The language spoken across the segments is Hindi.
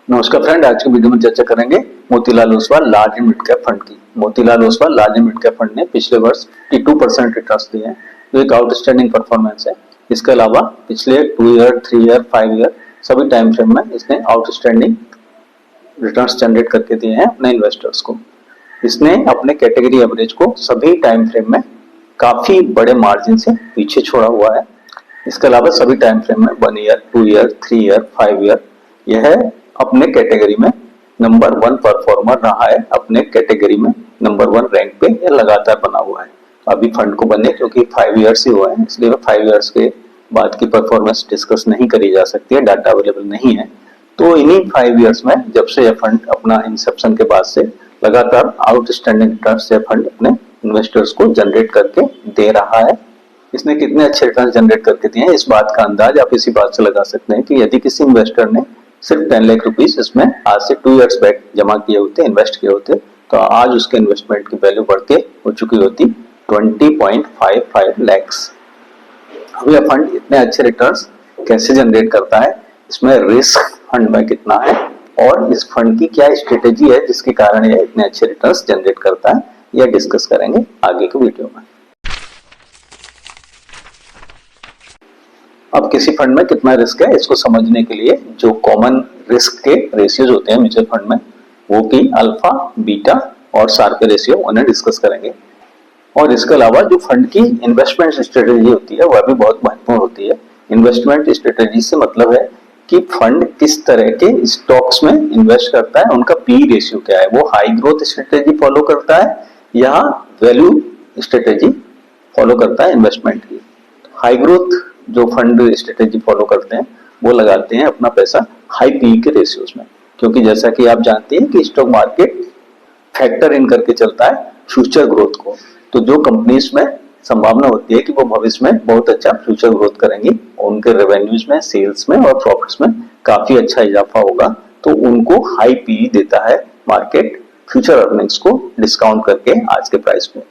नमस्कार फ्रेंड, आज की वीडियो में चर्चा करेंगे Motilal Oswal large and mid cap fund की। Motilal Oswal large and mid cap fund ने पिछले वर्ष 52% रिटर्न्स दिए हैं, जो एक आउटस्टैंडिंग परफॉर्मेंस है। इसके अलावा पिछले 2 ईयर, 3 ईयर, 5 ईयर सभी टाइम फ्रेम में इसने आउटस्टैंडिंग रिटर्न्स जनरेट करके दिए हैं अपने इन्वेस्टर्स को। इसने अपने कैटेगरी एवरेज को सभी टाइम फ्रेम में काफी बड़े मार्जिन से पीछे छोड़ा हुआ है। इसके अलावा सभी टाइम फ्रेम में 1 ईयर, 2 ईयर, 3 ईयर, 5 ईयर यह अपने कैटेगरी में नंबर 1 परफॉर्मर रहा है। अपने कैटेगरी में नंबर 1 रैंक पे यह लगातार बना हुआ है। अभी फंड को बने क्योंकि 5 ईयर्स ही हुए हैं, इसलिए 5 ईयर्स के बाद की परफॉर्मेंस डिस्कस नहीं करी जा सकती है, डाटा अवेलेबल नहीं है। तो इन्हीं 5 ईयर्स में जब से यह फंड अपना इंसेप्शन के बाद से लगातार आउटस्टैंडिंग रिटर्न्स यह फंड अपने इन्वेस्टर्स को जनरेट करके दे रहा है। इसने कितने अच्छे रिटर्न जनरेट करके दिए हैं, इस बात का अंदाज आप इसी बात से लगा सकते हैं कि यदि किसी इन्वेस्टर ने सिर्फ 10 लाख रुपीस इसमें आज से 2 ईयर्स बैक जमा किए होते, इन्वेस्ट किए होते, तो आज उसके इन्वेस्टमेंट की वैल्यू बढ़ के हो चुकी होती 20.55 लैक्स। अब यह फंड इतने अच्छे रिटर्न्स कैसे जनरेट करता है, इसमें रिस्क फंड में कितना है और इस फंड की क्या स्ट्रेटेजी है जिसके कारण यह इतने अच्छे रिटर्न्स जनरेट करता है, यह डिस्कस करेंगे आगे के वीडियो में। अब किसी फंड में कितना रिस्क है इसको समझने के लिए जो कॉमन रिस्क के रेशियोज होते हैं म्यूचुअल फंड में, वो की अल्फा, बीटा और सार्प रेशियो, उन्हें डिस्कस करेंगे। और इसके अलावा जो फंड की इन्वेस्टमेंट स्ट्रेटेजी होती है वह भी बहुत महत्वपूर्ण होती है। इन्वेस्टमेंट स्ट्रेटेजी से मतलब है कि फंड किस तरह के स्टॉक्स में इन्वेस्ट करता है, उनका पी रेशियो क्या है, वो हाई ग्रोथ स्ट्रेटेजी फॉलो करता है या वैल्यू स्ट्रेटेजी फॉलो करता है इन्वेस्टमेंट की। हाई ग्रोथ जो फंड स्ट्रेटेजी फॉलो करते हैं वो लगाते हैं अपना पैसा हाई पी के रेशियोज में, क्योंकि जैसा कि आप जानते हैं कि स्टॉक मार्केट फैक्टर इन करके चलता है फ्यूचर ग्रोथ को। तो जो कंपनीज में संभावना होती है कि वो भविष्य में बहुत अच्छा फ्यूचर ग्रोथ करेंगी, उनके रेवेन्यूज में, सेल्स में और प्रॉफिट्स में काफी अच्छा इजाफा होगा, तो उनको हाई पी देता है मार्केट फ्यूचर अर्निंग्स को डिस्काउंट करके आज के प्राइस में।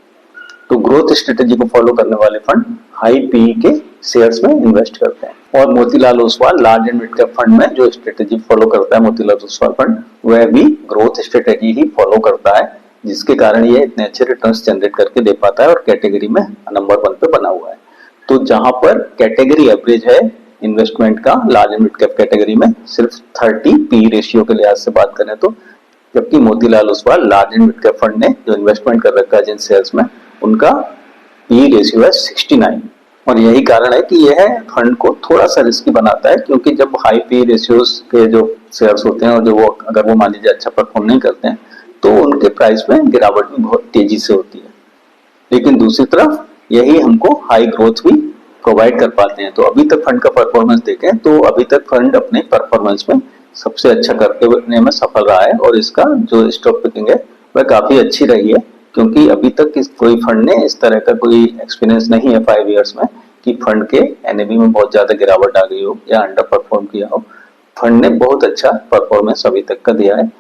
तो ग्रोथ स्ट्रेटेजी को फॉलो करने वाले फंड हाई पी के शेयर्स में इन्वेस्ट करते हैं। और Motilal Oswal large and mid cap fund में जो स्ट्रेटेजी फॉलो करता है मोतीलाल ओसवाल फंड, वह भी ग्रोथ स्ट्रेटेजी ही फॉलो करता है, जिसके कारण ये इतने अच्छे रिटर्न्स जनरेट करके दे पाता है और कैटेगरी में नंबर 1 पे बना हुआ है। तो जहां पर कैटेगरी एवरेज है इन्वेस्टमेंट का large and mid cap category में सिर्फ 30 पी रेशियो के लिहाज से बात करें तो, जबकि Motilal Oswal large and mid cap fund ने जो इन्वेस्टमेंट कर रखा है जिन शेयर्स में, उनका पी रेशियो है 69। और यही कारण है कि यह फंड को थोड़ा सा रिस्की बनाता है, क्योंकि जब हाई पी रेशियोज के जो शेयर्स होते हैं और जो वो अगर वो मान लीजिए अच्छा परफॉर्म नहीं करते हैं तो उनके प्राइस में गिरावट भी बहुत तेजी से होती है। लेकिन दूसरी तरफ यही हमको हाई ग्रोथ भी प्रोवाइड कर पाते हैं। तो अभी तक फंड का परफॉर्मेंस देखें तो अभी तक फंड अपने परफॉर्मेंस में सबसे अच्छा करने में सफल रहा है और इसका जो स्टॉक पिकिंग है वह काफी अच्छी रही है, क्योंकि अभी तक कोई फंड ने इस तरह का कोई एक्सपीरियंस नहीं है 5 इयर्स में कि फंड के एनएवी में बहुत ज्यादा गिरावट आ गई हो या अंडर परफॉर्म किया हो। फंड ने बहुत अच्छा परफॉर्मेंस अभी तक का दिया है।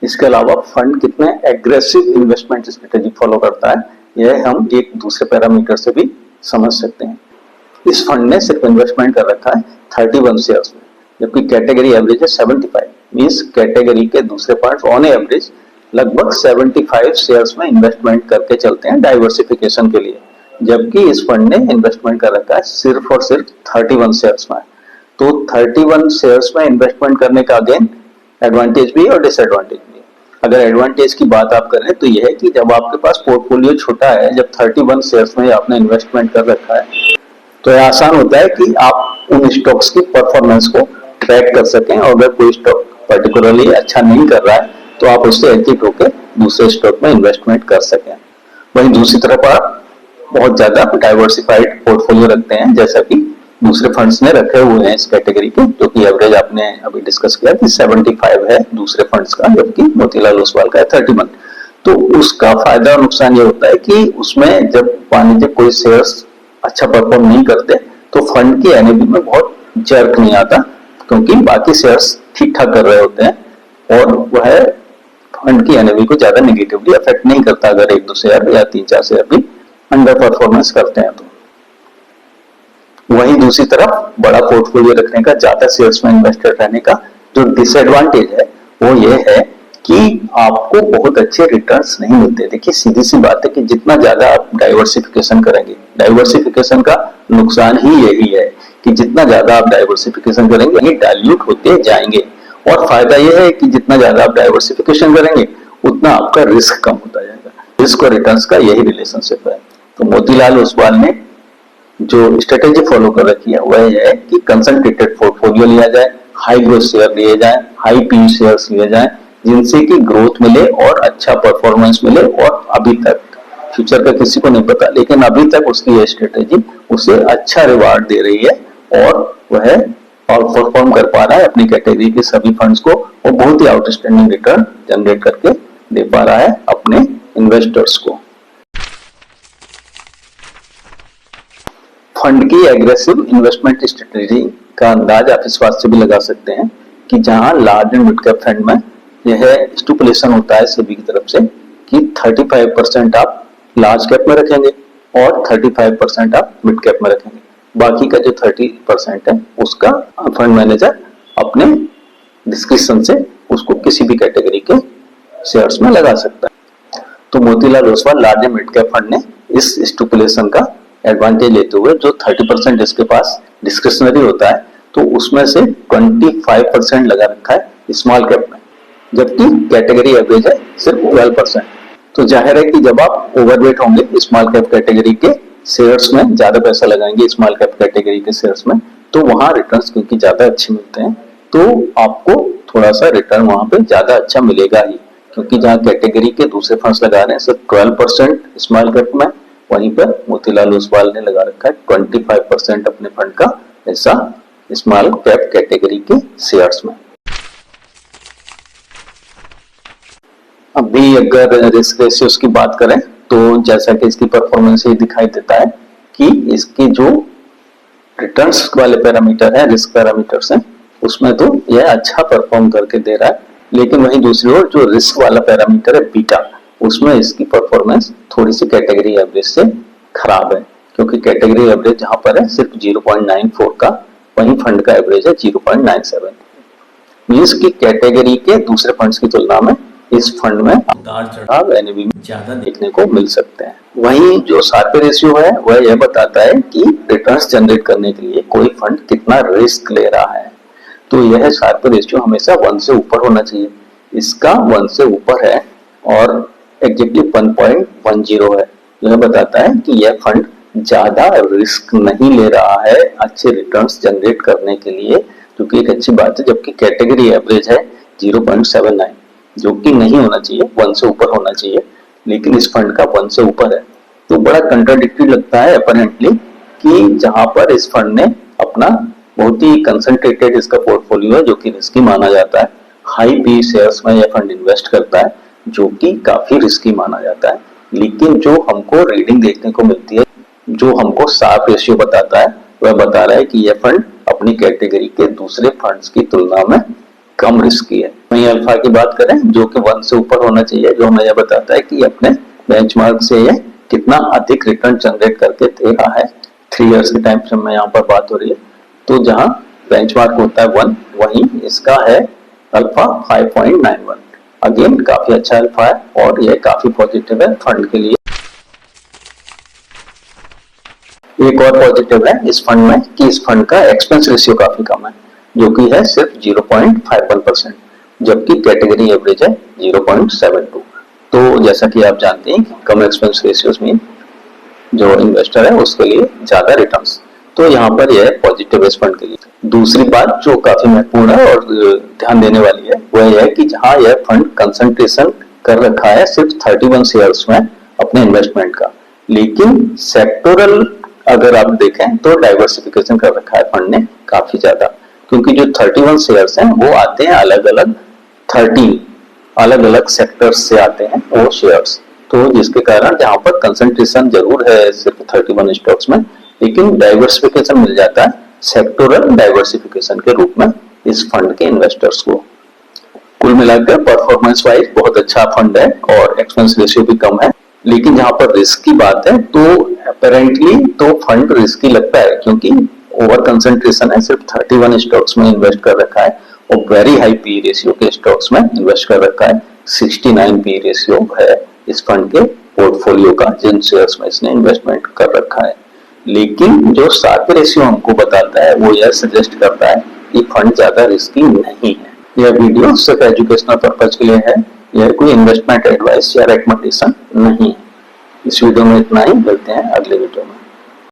इसके अलावा फंड कितने एग्रेसिव इन्वेस्टमेंट स्ट्रेटेजी फॉलो करता है, यह हम एक दूसरे पैरामीटर से भी समझ सकते हैं। इस फंड ने सिर्फ इन्वेस्टमेंट कर रखा है 31 शेयर्स में, जबकि कैटेगरी एवरेज है 75। मींस कैटेगरी के दूसरे पार्ट ऑन एवरेज लगभग 75 शेयर्स में इन्वेस्टमेंट करके चलते हैं डाइवर्सिफिकेशन के लिए, जबकि इस फंड ने इन्वेस्टमेंट कर रखा है सिर्फ और सिर्फ 31 शेयर्स में। तो 31 शेयर्स में इन्वेस्टमेंट करने का अगेन एडवांटेज भी और डिसएडवांटेज भी। अगर एडवांटेज की बात आप करें तो यह है कि जब आपके पास पोर्टफोलियो छोटा है, जब 31 शेयर्स में आपने इन्वेस्टमेंट कर रखा है, तो यह आसान होता है कि आप उन स्टॉक्स की परफॉर्मेंस को ट्रैक कर सकें और अगर कोई स्टॉक पर्टिकुलरली अच्छा नहीं कर रहा है तो आप उससे एग्जिट होकर दूसरे स्टॉक में इन्वेस्टमेंट कर सकें। वहीं दूसरी तरफ आप बहुत ज्यादा डाइवर्सिफाइड पोर्टफोलियो रखते हैं, जैसा कि दूसरे फंड्स ने रखे हुए हैं इस कैटेगरी के, जो कि एवरेज आपने अभी डिस्कस किया कि 75 है दूसरे फंड्स का, जबकि मोतीलाल ओसवाल का है 31। तो उसका फायदा और नुकसान ये होता है कि उसमें जब मान लीजिए कोई शेयर्स अच्छा परफॉर्म नहीं करते तो फंड की एनएवी में बहुत जर्क नहीं आता, क्योंकि बाकी शेयर्स ठीक ठाक कर रहे होते हैं और वह फंड की एनएवी को ज्यादा नेगेटिवली अफेक्ट नहीं करता अगर 1-2 शेयर या 3-4 शेयर भी अंडर परफॉर्मेंस करते हैं तो। वहीं दूसरी तरफ बड़ा पोर्टफोलियो रखने का, ज्यादा शेयर्स में इन्वेस्टेड रहने का जो डिसएडवांटेज है वो ये है कि आपको बहुत अच्छे रिटर्न्स नहीं मिलते। देखिए सीधी सी बात है कि जितना ज्यादा आप डाइवर्सिफिकेशन करेंगे, डाइवर्सिफिकेशन का नुकसान ही यही है कि जितना ज्यादा आप डाइवर्सिफिकेशन करेंगे ये डाइल्यूट होते जाएंगे, और फायदा यह है कि जितना ज्यादा आप डाइवर्सिफिकेशन करेंगे उतना आपका रिस्क कम होता जाएगा। रिस्क और रिटर्न्स का यही रिलेशनशिप है। तो मोतीलाल ओसवाल ने जो स्ट्रेटेजी फॉलो कर रखी है वह है कि कंसंट्रेटेड पोर्टफोलियो लिया जाए, हाई ग्रोथ शेयर लिए जाए, हाई पी शेयर्स लिए जाए, जिनसे कि ग्रोथ मिले और अच्छा परफॉर्मेंस मिले। और अभी तक फ्यूचर का किसी को नहीं पता, लेकिन अभी तक उसकी ये स्ट्रेटेजी उसे अच्छा रिवार्ड दे रही है और वह आउट परफॉर्म कर पा रहा है अपनी कैटेगरी के सभी फंड्स को, और बहुत ही आउटस्टैंडिंग रिटर्न जनरेट करके दे पा रहा है अपने इन्वेस्टर्स को। फंड की एग्रेसिव इन्वेस्टमेंट स्ट्रेटेजी का अंदाज आप इस बात से भी लगा सकते हैं कि जहां large and mid cap fund में यह स्टिपुलेशन होता है सेबी की तरफ से कि 35% आप लार्ज कैप में रखेंगे और 35% आप मिड कैप में रखेंगे। बाकी का जो 30% है उसका फंड मैनेजर अपने डिस्क्रिप्शन से उसको किसी भी कैटेगरी के शेयर्स में लगा सकता है। तो Motilal Oswal large and mid cap fund ने इस स्टिपुलेशन का एडवांटेज लेते हुए जो 30% इसके पास डिस्क्रिशनरी होता है तो उसमें से 25% लगा रखा है स्मॉल कैप में, जबकि कैटेगरी एवरेज है सिर्फ 12%। तो जाहिर है कि जब आप ओवरवेट होंगे स्मॉल कैप कैटेगरी के शेयर्स में, ज्यादा पैसा लगाएंगे स्मॉल कैप कैटेगरी के शेयर्स में, तो वहां रिटर्न्स क्योंकि ज्यादा अच्छे मिलते हैं तो आपको थोड़ा सा रिटर्न वहां पे ज्यादा अच्छा मिलेगा ही, क्योंकि जहां कैटेगरी के दूसरे फंड्स लगा रहे हैं सिर्फ 12% स्मॉल कैप में, वहीं पर मोतीलाल ओसवाल ने लगा रखा है 25% अपने फंड का ऐसा स्मॉल कैप कैटेगरी के शेयर्स में। अभी अगर रिस्क रेशियोज की बात करें तो जैसा कि इसकी परफॉर्मेंस ही दिखाई देता है कि इसके जो रिटर्न्स वाले पैरामीटर है, रिस्क पैरामीटर्स हैं, उसमें तो यह अच्छा परफॉर्म करके दे रहा है, लेकिन वहीं दूसरी ओर जो रिस्क वाला पैरामीटर है बीटा, उसमें इसकी परफॉर्मेंस थोड़ी सी कैटेगरी एवरेज से खराब है, क्योंकि कैटेगरी एवरेज जहां पर है सिर्फ 0.94 का, वहीं फंड का एवरेज है 0.97। मींस की कैटेगरी के दूसरे फंड्स की तुलना में इस फंड में उतार चढ़ाव एनएवी में ज्यादा देखने को मिल सकते हैं। वहीं जो शार्प रेशियो है वह यह बताता है कि रिटर्न्स जनरेट करने के लिए कोई फंड कितना रिस्क ले रहा है। तो यह शार्प रेशियो हमेशा 1 से ऊपर होना चाहिए, इसका 1 से ऊपर है और एग्जैक्टली 1.10 है। यह बताता है कि यह फंड ज्यादा रिस्क नहीं ले रहा है अच्छे रिटर्न्स जनरेट करने के लिए, जो कि एक अच्छी बात है, जबकि कैटेगरी एवरेज है 0.79, जो कि नहीं होना चाहिए, 1 से ऊपर होना चाहिए, लेकिन इस फंड का 1 से ऊपर है। तो बड़ा कंट्राडिक्टरी लगता है अपरेंटली कि जहां पर इस फंड ने अपना बहुत ही कंसंट्रेटेड इसका पोर्टफोलियो है जो कि रिस्की माना जाता है, हाई पी शेयर्स में यह फंड इन्वेस्ट करता है जो कि काफी रिस्की माना जाता है, लेकिन जो हमको रीडिंग देखने को मिलती है, जो हमको शार्प रेशियो बताता है, वह बता रहा है कि यह फंड अपनी कैटेगरी के दूसरे फंड्स की तुलना में कम रिस्की है। वहीं अल्फा की बात करें जो कि 1 से ऊपर होना चाहिए, जो हमें यह बताता है कि अपने बेंचमार्क से यह कितना अधिक रिटर्न जनरेट करके दे रहा है। 3 इयर्स के टाइम फ्रेम में यहाँ पर बात हो रही है, तो जहां बेंचमार्क होता है 1, वहीं इसका है अल्फा 5.91। अगेन काफी अच्छा अल्फा है और यह काफी पॉजिटिव है फंड के लिए। एक और पॉजिटिव है इस फंड में कि इस फंड का एक्सपेंस रेशियो काफी कम है, जो कि है सिर्फ 0.51%, जबकि कैटेगरी एवरेज है 0.72। तो जैसा कि आप जानते हैं कि कम एक्सपेंस रेशियोज में जो इन्वेस्टर है उसके लिए ज्यादा रिटर्न्स, तो यहाँ पर यह पॉजिटिव इस फंड के लिए। दूसरी बात जो काफी महत्वपूर्ण है और ध्यान देने वाली है वह यह है कि जहां यह फंड कंसंट्रेशन कर रखा है सिर्फ 31 शेयर्स में अपने इन्वेस्टमेंट का, लेकिन सेक्टोरल अगर आप देखें तो डाइवर्सिफिकेशन कर रखा है फंड ने काफी ज्यादा, क्योंकि जो 31 शेयर्स हैं वो आते हैं अलग अलग 13 अलग अलग सेक्टर्स से आते हैं वो शेयर्स, तो जिसके कारण जहां पर कंसंट्रेशन जरूर है सिर्फ 31 स्टॉक्स में, लेकिन डाइवर्सिफिकेशन मिल जाता है सेक्टोरल डाइवर्सिफिकेशन के रूप में इस फंड के इन्वेस्टर्स को। कुल मिलाकर परफॉर्मेंस वाइज बहुत अच्छा फंड है और एक्सपेंस रेशियो भी कम है, लेकिन जहां पर रिस्क की बात है तो अपेरेंटली तो फंड रिस्की लगता है, क्योंकि ओवर कंसंट्रेशन है, सिर्फ 31 स्टॉक्स में इन्वेस्ट कर रखा है और वेरी हाई पी रेशियो के स्टॉक्स में इन्वेस्ट कर रखा है। 69 पी रेशियो है इस फंड के पोर्टफोलियो का, जिन शेयर्स में इसने इन्वेस्टमेंट कर रखा है। लेकिन जो शार्प रेशियो हमको बताता है वो यह सजेस्ट करता है कि फंड ज्यादा रिस्की नहीं है। यह वीडियो सिर्फ एजुकेशनल पर्पज के लिए है, यह कोई इन्वेस्टमेंट एडवाइस या रिकमेंडेशन नहीं है। इस वीडियो में इतना ही, मिलते हैं अगले वीडियो में।